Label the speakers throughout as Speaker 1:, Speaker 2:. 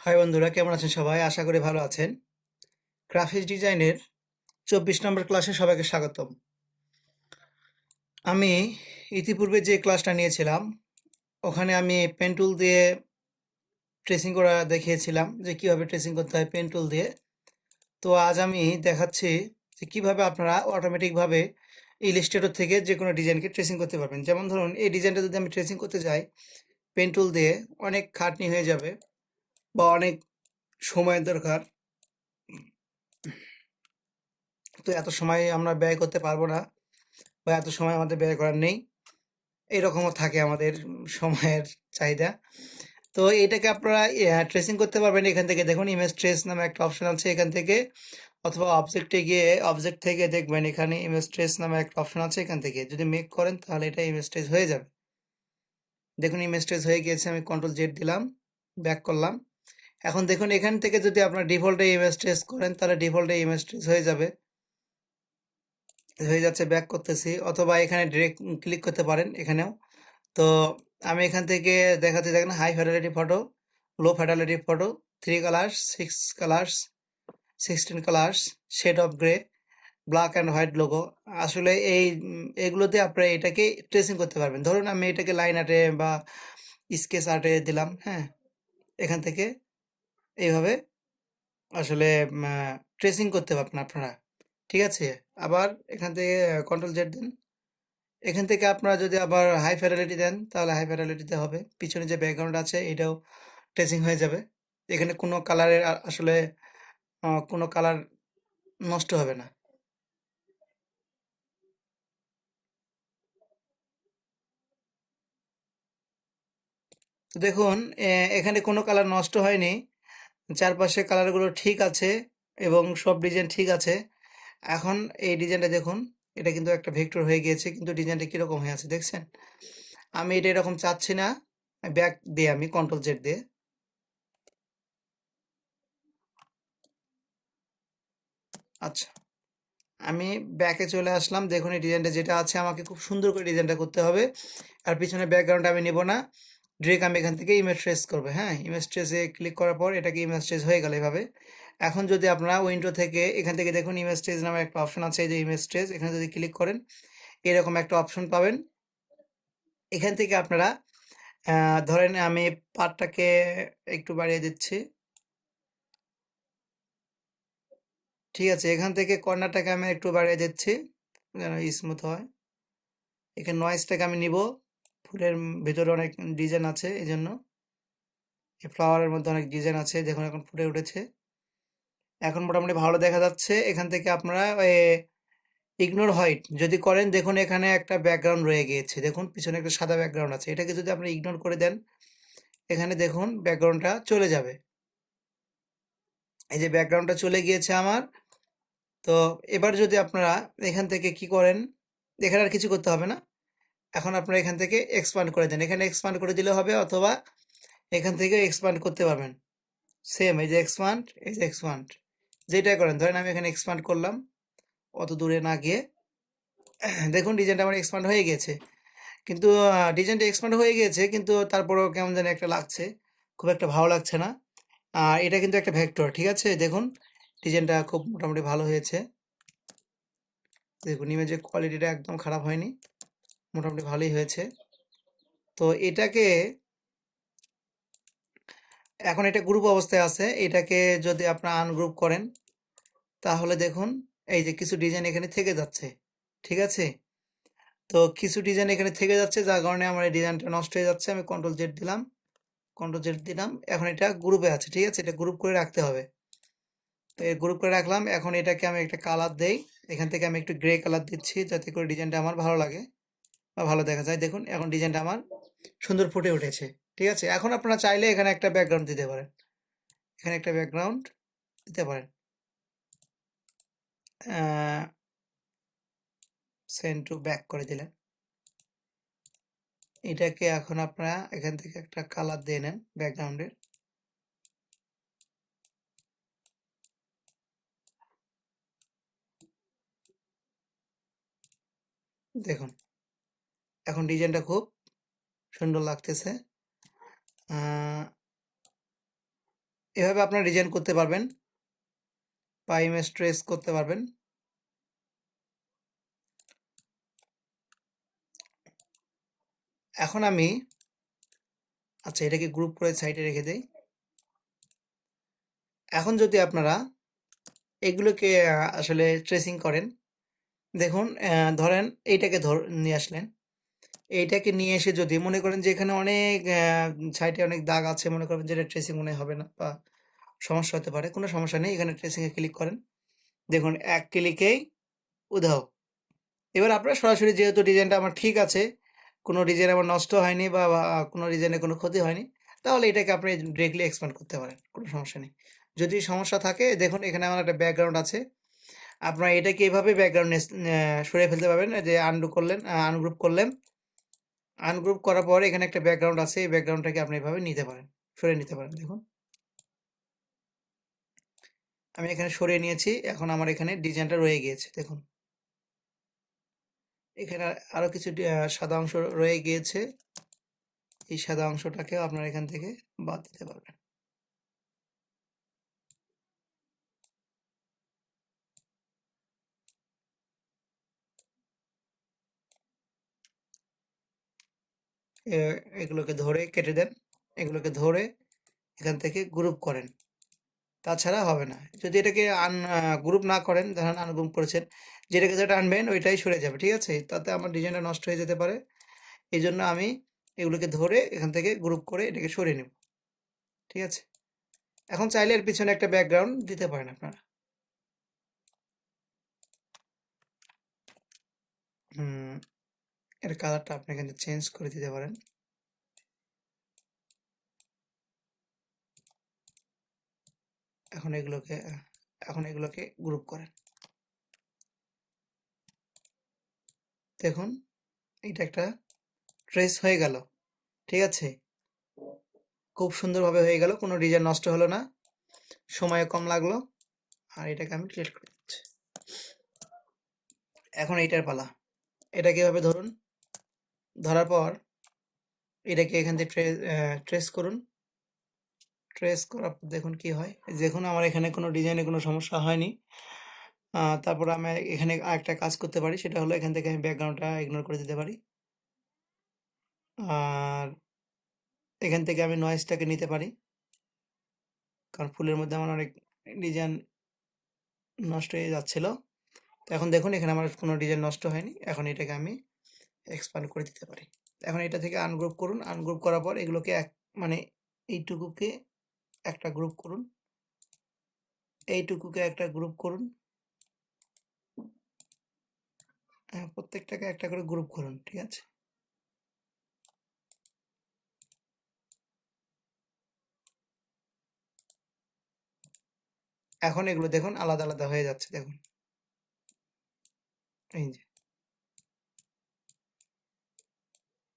Speaker 1: High বন্ধুরা, কেমন আছেন সবাই? আশা করি ভালো আছেন। গ্রাফিক্স ডিজাইনের 24 নম্বর ক্লাসে সবাইকে স্বাগতম। আমি ইতিপূর্বে যে ক্লাসটা নিয়েছিলাম ওখানে আমি পেন টুল দিয়ে ট্রেসিং করা দেখিয়েছিলাম যে কিভাবে ট্রেসিং করতে হয় পেন টুল দিয়ে। তো আজ আমি দেখাচ্ছি যে কিভাবে আপনারা অটোমেটিকভাবে ইলাস্ট্রেটর থেকে যে কোনো ডিজাইনকে ট্রেসিং করতে পারবেন। যেমন ধরুন, এই ডিজাইনটা যদি আমি ট্রেসিং করতে যাই পেন টুল দিয়ে, অনেক খাটনি হয়ে যাবে বা অনেক সময়ের দরকার। তো এত সময় আমরা ব্যয় করতে পারবো না বা এত সময় আমাদের ব্যয় করার নেই। এরকমও থাকে আমাদের সময়ের চাহিদা। তো এটাকে আপনারা ট্রেসিং করতে পারবেন এখান থেকে। দেখুন, ইমেজ ট্রেস নামে একটা অপশন আছে এখান থেকে, অথবা অবজেক্টে গিয়ে অবজেক্ট থেকে দেখবেন এখানে ইমেজ ট্রেস নামে একটা অপশন আছে। এখান থেকে যদি মেক করেন তাহলে এটা ইমেজ ট্রেস হয়ে যাবে। দেখুন, ইমেজ ট্রেস হয়ে গিয়েছে। আমি কন্ট্রোল জেড দিলাম, ব্যাক করলাম। এখন দেখুন, এখান থেকে যদি আপনার ডিফল্টে ইমেজ ট্রেস করেন তাহলে ডিফল্টে ইমেজ ট্রেস হয়ে যাবে। হয়ে যাচ্ছে, ব্যাক করতেছি, অথবা এখানে ডিরেক্ট ক্লিক করতে পারেন এখানেও। তো আমি এখান থেকে দেখাতে, দেখেন, high fidelity photo, low fidelity photo, 3 colours, 6 colours, 16 colours, shade of grey, black and white logo. আসলে এগুলোতে আপনারা এটাকে ট্রেসিং করতে পারবেন। ধরুন আমি এটাকে লাইন আর্টে বা স্কেচ আর্টে দিলাম, হ্যাঁ, এখান থেকে এইভাবে আসলে ট্রেসিং করতে পারবেন আপনারা। ঠিক আছে, আবার এখান থেকে কন্ট্রোল জেড দেন। এখান থেকে আপনারা যদি আবার হাই ফ্যাডালিটি দেন তাহলে হাই ফ্যাডালিটিতে হবে। পিছনে যে ব্যাকগ্রাউন্ড আছে এটাও ট্রেসিং হয়ে যাবে। এখানে কোনো কালারের আসলে কোনো কালার নষ্ট হবে না। তো দেখুন, এখানে কোনো কালার নষ্ট হয়নি। চারপাশে কালারগুলো ঠিক আছে এবং সব ডিজাইন ঠিক আছে। এখন এই ডিজাইনটা দেখুন, এটা কিন্তু একটা ভেক্টর হয়ে গিয়েছে, কিন্তু ডিজাইনটা কীরকম হয়ে আছে দেখছেন? আমি এটা এরকম চাচ্ছি না। ব্যাক দিয়ে আমি কন্ট্রোল জেড দিয়ে, আচ্ছা, আমি ব্যাকে চলে আসলাম। দেখুন, এই ডিজাইনটা যেটা আছে আমাকে খুব সুন্দর করে ডিজাইনটা করতে হবে। আর পিছনে ব্যাকগ্রাউন্ড আমি নেব না, ডিরেক্ট আমি এখান থেকে ইমেজ ট্রেস করবো। হ্যাঁ, ইমেজ ট্রেসে ক্লিক করার পর এটাকে ইমেজ ট্রেস হয়ে গেল এভাবে। এখন যদি আপনারা উইন্ডো থেকে এখান থেকে দেখুন, ইমেজ ট্রেস নামে একটা অপশন আছে, এই যে ইমেজ ট্রেস, এখানে যদি ক্লিক করেন এরকম একটা অপশন পাবেন। এখান থেকে আপনারা ধরেন আমি পার্টটাকে একটু বাড়িয়ে দিচ্ছি, ঠিক আছে। এখান থেকে কর্নারটাকে আমি একটু বাড়িয়ে দিচ্ছি যেন স্মুথ হয়। এখানে নয়েজটাকে আমি নিব, ফুলের ভিতরে অনেক ডিজাইন আছে এই জন্য। এই ফ্লাওয়ারের মধ্যে অনেক ডিজাইন আছে, দেখুন এখন ফুটে উঠেছে। এখন মোটামুটি ভালো দেখা যাচ্ছে। এখান থেকে আপনারা ইগনোর হোয়াইট যদি করেন, দেখুন এখানে একটা ব্যাকগ্রাউন্ড রয়ে গিয়েছে। দেখুন পিছনে একটা সাদা ব্যাকগ্রাউন্ড আছে, এটাকে যদি আপনি ইগনোর করে দেন এখানে দেখুন ব্যাকগ্রাউন্ডটা চলে যাবে। এই যে ব্যাকগ্রাউন্ডটা চলে গিয়েছে আমার। তো এবার যদি আপনারা এখান থেকে কি করেন, এখানে আর কিছু করতে হবে না। এখন আপনারা এখান থেকে এক্সপান্ড করে দেন, এখানে এক্সপান্ড করে দিলে হবে, অথবা এখান থেকে এক্সপান্ড করতে পারবেন। সেম, এই যে এক্সপান্ড, এই যে এক্সপান্ড, যেটাই করেন। ধরেন আমি এখানে এক্সপান্ড করলাম অত দূরে না গিয়ে, দেখুন ডিজাইনটা আমার এক্সপান্ড হয়ে গেছে। কিন্তু ডিজাইনটা এক্সপান্ড হয়ে গিয়েছে, কিন্তু তারপরেও কেমন যেন একটা লাগছে, খুব একটা ভালো লাগছে না। আর এটা কিন্তু একটা ভেক্টর, ঠিক আছে। দেখুন ডিজাইনটা খুব মোটামুটি ভালো হয়েছে। দেখুন ইমেজের কোয়ালিটিটা একদম খারাপ হয়নি, মোটামুটি ভালোই হয়েছে। তো এটাকে এখন এটা গ্রুপ অবস্থায় আছে, এটাকে যদি আপনারা আনগ্রুপ করেন তাহলে দেখুন এই যে কিছু ডিজাইন এখানে থেকে যাচ্ছে, ঠিক আছে। তো কিছু ডিজাইন এখানে থেকে যাচ্ছে, যার কারণে আমার এই ডিজাইনটা নষ্ট হয়ে যাচ্ছে। আমি কন্ট্রোল জেড দিলাম, কন্ট্রোল জেড দিলাম। এখন এটা গ্রুপে আছে, ঠিক আছে, এটা গ্রুপ করে রাখতে হবে। তো এই গ্রুপ করে রাখলাম। এখন এটাকে আমি একটা কালার দেই, এখান থেকে আমি একটু গ্রে কালার দিচ্ছি যাতে করে ডিজাইনটা আমার ভালো লাগে বা ভালো দেখা যায়। দেখুন এখন ডিজাইনটা আমার সুন্দর ফুটে উঠেছে, ঠিক আছে। এখন আপনারা চাইলে এখানে একটা ব্যাকগ্রাউন্ড দিতে পারেন, এখানে একটা ব্যাকগ্রাউন্ড দিতে পারেন। সেন্ড টু ব্যাক করে দিলেন। এটাকে এখন আপনারা এখান থেকে একটা কালার দিয়ে নেন ব্যাকগ্রাউন্ডের। দেখুন এখন ডিজাইনটা খুব সুন্দর লাগতেছে। এভাবে আপনারা ডিজাইন করতে পারবেন বা ইমেজ ট্রেস করতে পারবেন। এখন আমি আচ্ছা এটাকে গ্রুপ করে সাইডে রেখে দেই। এখন যদি আপনারা এগুলোকে আসলে ট্রেসিং করেন, দেখুন ধরেন এইটাকে নিয়ে আসলেন, এইটাকে নিয়ে এসে যদি মনে করেন যে এখানে অনেক সাইডে অনেক দাগ আছে, মনে করবেন যেটা ট্রেসিং মনে হবে না বা সমস্যা হতে পারে, কোনো সমস্যা নেই। এখানে ট্রেসিংয়ে ক্লিক করেন, দেখুন এক ক্লিকেই উধাও। এবার আপনারা সরাসরি যেহেতু ডিজাইনটা আমার ঠিক আছে, কোনো ডিজাইন আমার নষ্ট হয়নি বা কোনো ডিজাইনে কোনো ক্ষতি হয়নি, তাহলে এটাকে আপনি ডিরেক্টলি এক্সপ্যান্ড করতে পারেন, কোনো সমস্যা নেই। যদি সমস্যা থাকে দেখুন এখানে আমার একটা ব্যাকগ্রাউন্ড আছে, আপনারা এটাকে এভাবে ব্যাকগ্রাউন্ড সরিয়ে ফেলতে পারবেন। যে আনডু করলেন, আনগ্রুপ করলেন, আনগ্রুপ করার পরে এখানে একটা ব্যাকগ্রাউন্ড আছে, এই ব্যাকগ্রাউন্ডটাকে আপনি এভাবে নিতে পারেন, সরিয়ে নিতে পারেন। দেখুন আমি এখানে সরিয়ে নিয়েছি, এখন আমার এখানে ডিজাইনটা রয়ে গিয়েছে। দেখুন এখানে আরও কিছু সাদা অংশ রয়ে গিয়েছে, এই সাদা অংশটাকেও আপনারা এখান থেকে বাদ দিতে পারবেন। এগুলোকে ধরে কেটে দেন, এগুলোকে ধরে এখান থেকে গ্রুপ করেন, তাছাড়া হবে না। যদি এটাকে গ্রুপ না করেন, ধরেন আনগ্রুপ করেছেন, যেটাকে যেটা আনবেন ওইটাই সরে যাবে, ঠিক আছে? তাতে আমার ডিজাইনটা নষ্ট হয়ে যেতে পারে, এই জন্য আমি এগুলোকে ধরে এখান থেকে গ্রুপ করে এটাকে সরিয়ে নেব, ঠিক আছে? এখন চাইলে এর পিছনে একটা ব্যাকগ্রাউন্ড দিতে পারেন আপনারা। এর কালারটা আপনি এখানে চেঞ্জ করে দিতে পারেন। এখন এগুলোকে গ্রুপ করেন। দেখুন এটা একটা ট্রেস হয়ে গেল, ঠিক আছে? খুব সুন্দরভাবে হয়ে গেল, কোনো ডিজাইন নষ্ট হলো না, সময় কম লাগলো। আর এটাকে আমি ক্লিক করে দিচ্ছি। এখন এইটার পালা, এটাকে এভাবে ধরুন, ধরার পর এটাকে এখান থেকে ট্রেস করুন, ট্রেস করার পর দেখুন কি হয়। দেখুন আমার এখানে কোনো ডিজাইনে কোনো সমস্যা হয়নি। তারপর আমি এখানে আরেকটা কাজ করতে পারি, সেটা হলো এখান থেকে আমি ব্যাকগ্রাউন্ডটা ইগনোর করে দিতে পারি, আর এখান থেকে আমি নয়েজটাকে নিতে পারি, কারণ ফুলের মধ্যে আমার অনেক ডিজাইন নষ্ট হয়ে যাচ্ছিল। তো এখন দেখুন এখানে আমার কোনো ডিজাইন নষ্ট হয়নি, এখন এটাকে আমি এক্সপ্যান্ড করে দিতে পারি। এখন এটা থেকে আনগ্রুপ করুন, আনগ্রুপ করার পর এগুলোকে মানে এইটুকুকে একটা গ্রুপ করুন, এইটুকুকে একটা গ্রুপ করুন, প্রত্যেকটাকে একটা করে গ্রুপ করুন, ঠিক আছে? এখন এগুলো দেখুন আলাদা আলাদা হয়ে যাচ্ছে, দেখুন এই যে।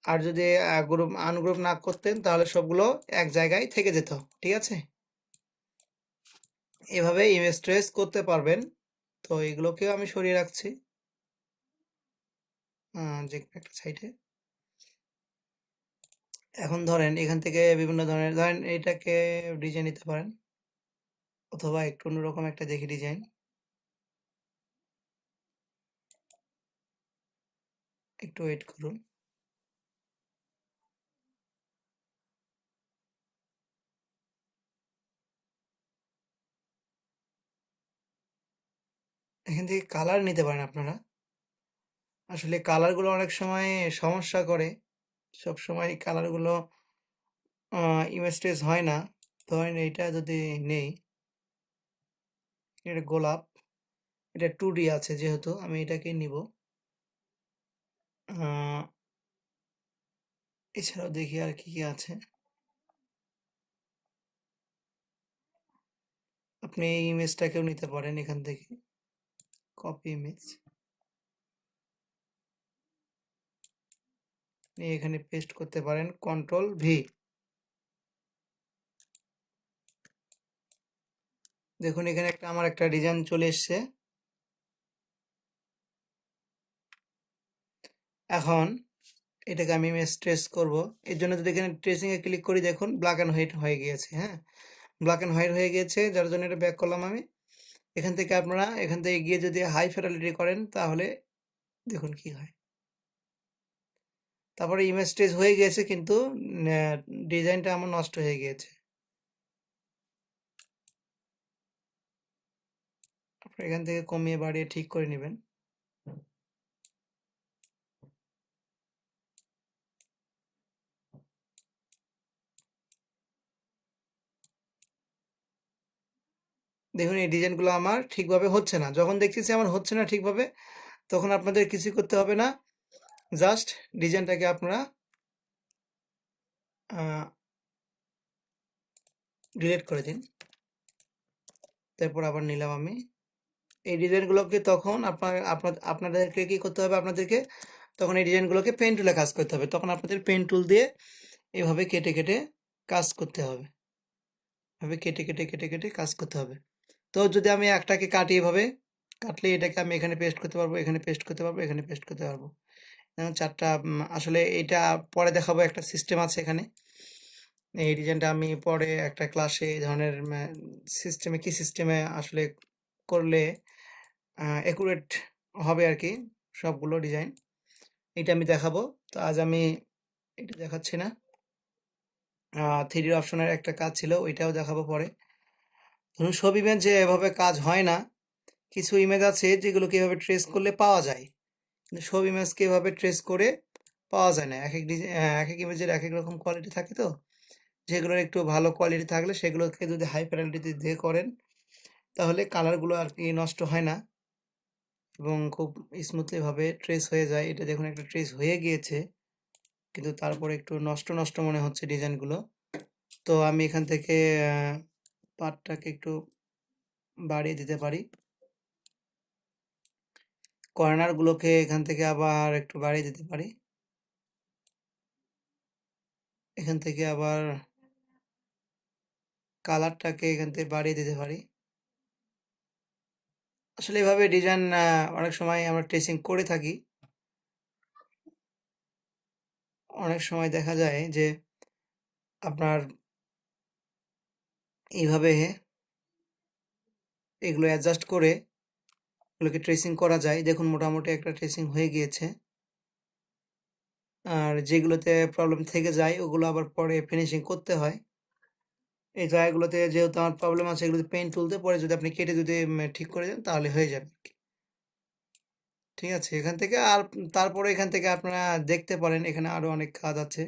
Speaker 1: আর যদি আনগ্রুপ না করতেন তাহলে সবগুলো এক জায়গায় থেকে যেত, ঠিক আছে? এভাবে ইমেজ ট্রেস করতে পারবেন। তো এগুলোকেও আমি সরিয়ে রাখছি যে একটা সাইডে। এখন ধরেন এখান থেকে বিভিন্ন ধরনের, ধরেন এটাকে ডিজাইন নিতে পারেন, অথবা একটু অন্যরকম একটা দেখি ডিজাইন। একটু ওয়েট করুন। এখান থেকে কালার নিতে পারেন আপনারা। আসলে কালারগুলো অনেক সময় সমস্যা করে, সব সময় কালারগুলো ইমেজ ট্রেস হয় না। ধরেন এইটা যদি নেই, এটা গোলাপ, এটা 2D আছে, যেহেতু আমি এটাকে নিব। এছাড়াও দেখি আর কি কি আছে। আপনি এই ইমেজটাকেও নিতে পারেন এখান থেকে, কপি ইমেজ, এখানে পেস্ট করতে পারেন, Ctrl+V। দেখুন এখানে আমার একটা ডিজাইন চলে এসছে। এখন এটাকে আমি ইমেজ ট্রেস করব, এর জন্য যদি এখানে ট্রেসিংয়ে ক্লিক করি, দেখুন ব্ল্যাক অ্যান্ড হোয়াইট হয়ে গিয়েছে। হ্যাঁ, ব্ল্যাক অ্যান্ড হোয়াইট হয়ে গিয়েছে, যার জন্য এটা ব্যাক করলাম আমি। এখান থেকে আপনারা এখান থেকে গিয়ে যদি হাই ফিডেলিটি করেন তাহলে দেখুন কি হয়। তারপরে ইমেজ স্টেজ হয়ে গিয়েছে, কিন্তু ডিজাইনটা আমার নষ্ট হয়ে গিয়েছে। আপনারা এখান থেকে কমিয়ে বাড়িয়ে ঠিক করে নেবেন। দেখুন এই ডিজাইনগুলো আমার ঠিকভাবে হচ্ছে না। যখন দেখতেছি আমার হচ্ছে না ঠিকভাবে, তখন আপনাদের কিছু করতে হবে না, জাস্ট ডিজাইনটাকে আপনারা ডিলিট করে দিন। তারপর আবার নিলাম আমি এই ডিজাইনগুলোকে। তখন আপনাদেরকে কি করতে হবে, আপনাদেরকে তখন এই ডিজাইনগুলোকে পেন টুলে কাজ করতে হবে। তখন আপনাদের পেন টুল দিয়ে এভাবে কেটে কেটে কাজ করতে হবে, এভাবে কেটে কেটে কেটে কেটে কাজ করতে হবে। তো যদি আমি একটাকে কাটি এভাবে, কাটলে এটাকে আমি এখানে পেস্ট করতে পারবো, এখানে পেস্ট করতে পারবো, এখানে পেস্ট করতে পারবো। যেমন চারটা আসলে এটা পরে দেখাবো, একটা সিস্টেম আছে এখানে। এই ডিজাইনটা আমি পরে একটা ক্লাসে এই ধরনের সিস্টেমে কি সিস্টেমে আসলে করলে অ্যাকুরেট হবে আর কি সবগুলো ডিজাইন, এটা আমি দেখাবো। তো আজ আমি এটা দেখাচ্ছি না। 3D অপশনের একটা কাজ ছিল, ওইটাও দেখাবো পরে। ধরুন সব ইমেজে এভাবে কাজ হয় না, কিছু ইমেজ আছে যেগুলোকে এভাবে ট্রেস করলে পাওয়া যায়, কিন্তু সব ইমেজকে এভাবে ট্রেস করে পাওয়া যায় না। এক এক ইমেজের এক এক রকম কোয়ালিটি থাকে, তো যেগুলোর একটু ভালো কোয়ালিটি থাকলে সেগুলোকে যদি হাই ফিডেলিটি দিয়ে করেন তাহলে কালারগুলো আর কি নষ্ট হয় না এবং খুব স্মুথলি ভাবে ট্রেস হয়ে যায়। এটা দেখুন একটা ট্রেস হয়ে গিয়েছে, কিন্তু তারপরে একটু নষ্ট নষ্ট মনে হচ্ছে ডিজাইনগুলো। তো আমি এখান থেকে পার্টটাকে একটু বাড়িয়ে দিতে পারি, কর্নারগুলোকে এখান থেকে আবার একটু বাড়িয়ে দিতে পারি, এখান থেকে আবার কালারটাকে এখান থেকে বাড়িয়ে দিতে পারি। আসলে এভাবে ডিজাইন অনেক সময় আমরা ট্রেসিং করে থাকি। অনেক সময় দেখা যায় যে আপনার এইভাবে এগুলো অ্যাডজাস্ট করে এগুলোকে ট্রেসিং করা যায়। দেখুন মোটামুটি একটা ট্রেসিং হয়ে গিয়েছে। আর যেগুলোতে প্রবলেম থেকে যায় ওগুলো আবার পরে ফিনিশিং করতে হয়। এই জায়গাগুলোতে যেহেতু আমার প্রবলেম আছে, এগুলোতে পেইন্ট তুলতে পরে যদি আপনি কেটে যদি ঠিক করে দেন তাহলে হয়ে যাবে। ঠিক আছে, এখান থেকে আর তারপরে এখান থেকে আপনারা দেখতে পারেন এখানে আরো অনেক কাজ আছে।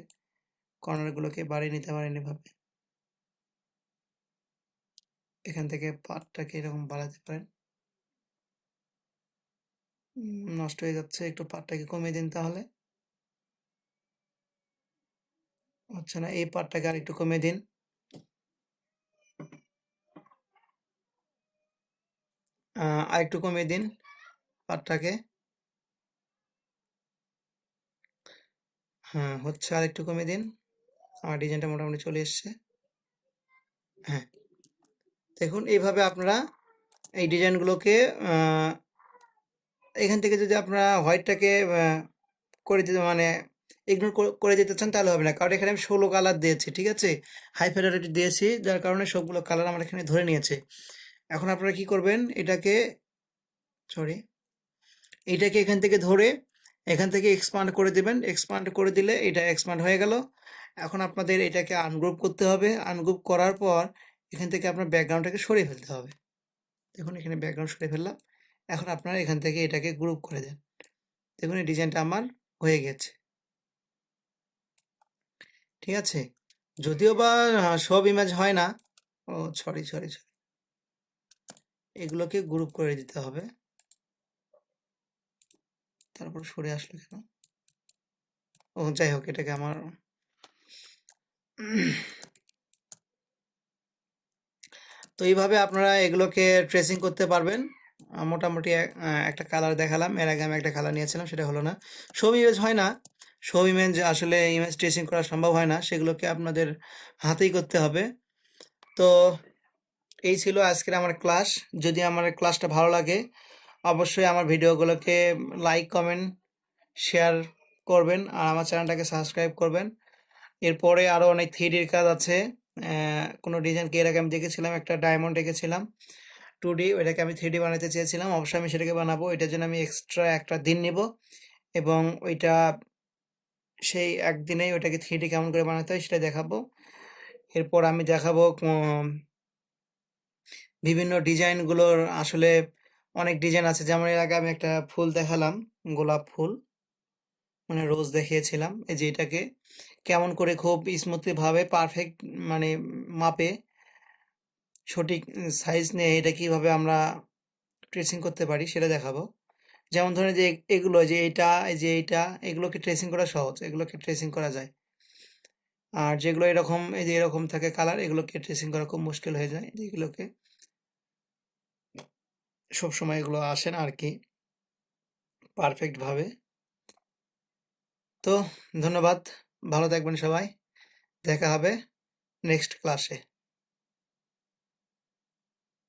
Speaker 1: কর্নারগুলোকে বাড়িয়ে নিতে পারেন এভাবে, এখান থেকে পার্টটাকে এরকম বাড়াতে পারেন। নষ্ট হয়ে যাচ্ছে, একটু পার্টটাকে কমিয়ে দিন তাহলে। আচ্ছা না, এই পার্টটাকে আর একটু কমিয়ে দিন। আর একটু কমিয়ে দিন পার্টটাকে। হ্যাঁ হচ্ছে, আর একটু কমিয়ে দিন। আমার ডিজাইনটা মোটামুটি চলে এসছে। হ্যাঁ দেখুন এইভাবে আপনারা এই ডিজাইনগুলোকে এখান থেকে যদি আপনারা হোয়াইটটাকে করে দিতে মানে ইগনোর করে দিতে চান তাহলে হবে না, কারণ এখানে আমি 16 কালার দিয়েছি। ঠিক আছে, হাই ফিডেলিটি দিয়েছি, যার কারণে সবগুলো কালার আমার এখানে ধরে নিয়েছে। এখন আপনারা কি করবেন, এটাকে এখান থেকে ধরে এখান থেকে এক্সপান্ড করে দেবেন। এক্সপান্ড করে দিলে এটা এক্সপান্ড হয়ে গেল। এখন আপনাদের এটাকে আনগ্রুপ করতে হবে। আনগ্রুপ করার পর এখান থেকে আপনার ব্যাকগ্রাউন্ডটাকে সরিয়ে ফেলতে হবে। দেখুন এখানে ব্যাকগ্রাউন্ড সরিয়ে ফেললাম। এখন আপনারা এখান থেকে এটাকে গ্রুপ করে দেন। দেখুন এই ডিজাইনটা আমার হয়ে গেছে। ঠিক আছে, যদিও বা সব ইমেজ হয় না। ও সরি, এগুলোকে গ্রুপ করে দিতে হবে। তারপর সরে আসলো কেন? ও যাই হোক, এটাকে আমার তো এইভাবে আপনারা এগুলোকে ট্রেসিং করতে পারবেন। মোটামুটি একটা কালার দেখালাম, এর আগে আমি একটা কালার নিয়েছিলাম, সেটা হলো না। সব ইমেজ হয় না, সব ইমেজ আসলে ইমেজ ট্রেসিং করা সম্ভব হয় না, সেগুলোকে আপনাদের হাতেই করতে হবে। তো এই ছিল আজকের আমার ক্লাস। যদি আমার ক্লাসটা ভালো লাগে অবশ্যই আমার ভিডিওগুলোকে লাইক, কমেন্ট, শেয়ার করবেন আর আমার চ্যানেলটাকে সাবস্ক্রাইব করবেন। এরপরে আরও অনেক থ্রিডির কাজ আছে, কোনো ডিজাইনকে এর আগে আমি দেখেছিলাম, একটা ডায়মন্ড এঁকেছিলাম 2D, ওইটাকে আমি 3D বানাতে চেয়েছিলাম। অবশ্যই আমি সেটাকে বানাবো। এটার জন্য আমি এক্সট্রা একটা দিন নিব এবং ওইটা সেই একদিনেই ওইটাকে 3D কেমন করে বানাতে হয় সেটা দেখাবো। এরপর আমি দেখাবো বিভিন্ন ডিজাইনগুলোর আসলে অনেক ডিজাইন আছে। যেমন এর আগে আমি একটা ফুল দেখালাম, গোলাপ ফুল, মানে রোজ দেখিয়েছিলাম। এই যে এটাকে কেমন করে খুব স্মুথলি ভাবে পারফেক্ট মানে মাপে সঠিক সাইজ নিয়ে এটা কিভাবে আমরা ট্রেসিং করতে পারি সেটা দেখাবো। যেমন ধরেন যে এগুলো যে এইটা, এই যে এইটা, এগুলোকে ট্রেসিং করা সহজ, এগুলোকে ট্রেসিং করা যায়। আর যেগুলো এরকম, এই যে এরকম থাকে কালার, এগুলোকে ট্রেসিং করা খুব মুশকিল হয়ে যায়। এগুলোকে সবসময় এগুলো আসে না আর কি পারফেক্ট ভাবে। তো ধন্যবাদ, ভালো থাকবেন সবাই, দেখা হবে নেক্সট ক্লাসে।